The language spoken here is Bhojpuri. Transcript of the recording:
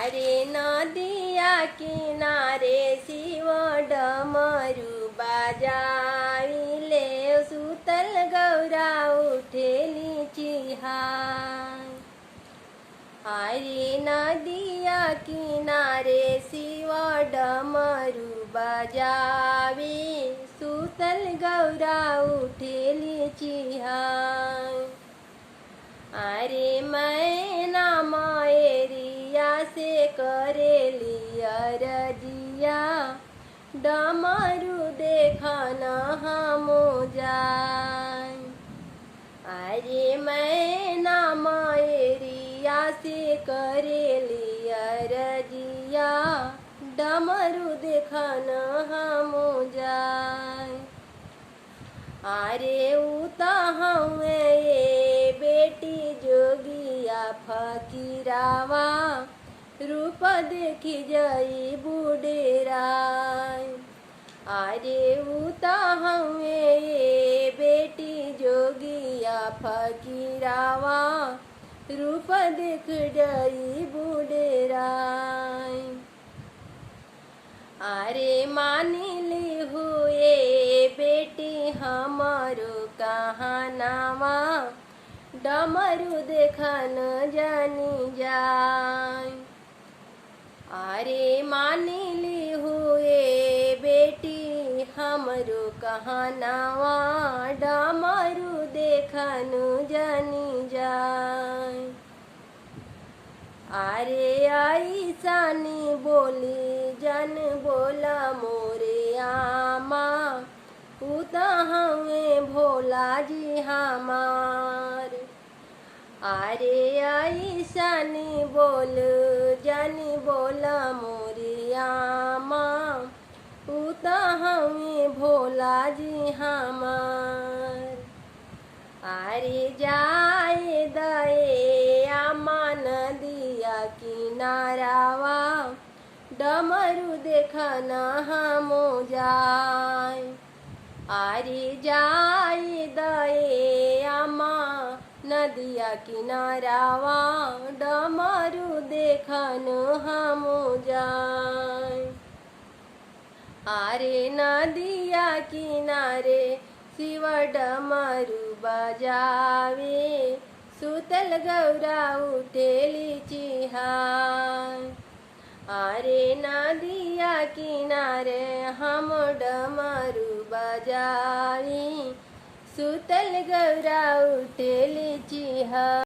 अरे नदिया किनारे शिव डमरू बाजाविले सुतल गौरा उठेली चिहाय। अरे नदिया किनारे शिव डमरू बजावे सुतल गौरा उठेली चिहाय। अरे मैना मायरिया से करेली अरजिया डमरू देखना हम जाय। अरे मैना मायरिया से करेली अरजिया डमरू देखना हम जाय। अरे उता हमें ये बेटी जोगिया फकीरावा रूप देखी जई बुडेराय। अरे उता हमें ये बेटी जोगिया फकीरावा रूप देख जई बुडेराय। अरे मानिली हुए बेटी हमारो कहानावा डमरू देखन जानी जाय। अरे मानिली हुए बेटी हमरो कहानावा डमरू देखन जानी जाय। अरे ऐसानी बोली जन बोला मोरे आमा उता हमें भोला जी हमार। अरे ऐसानी बोल जन बोला मोरे आमा उता हमें भोला जी हमार। अरे जाए दए आमा नदिया किनारावा डमरू देखना हम जाय। अरे जाए दए आमा नदिया किनारावा डमरू देखन हम जाय। अरे नदिया किनारे शिव डमरू बजावे सुतल गौरा उठेली चिहाय। अरे नदिया किनारे हम डमरू बजावी सुतल गौरा उठेली चिहाय।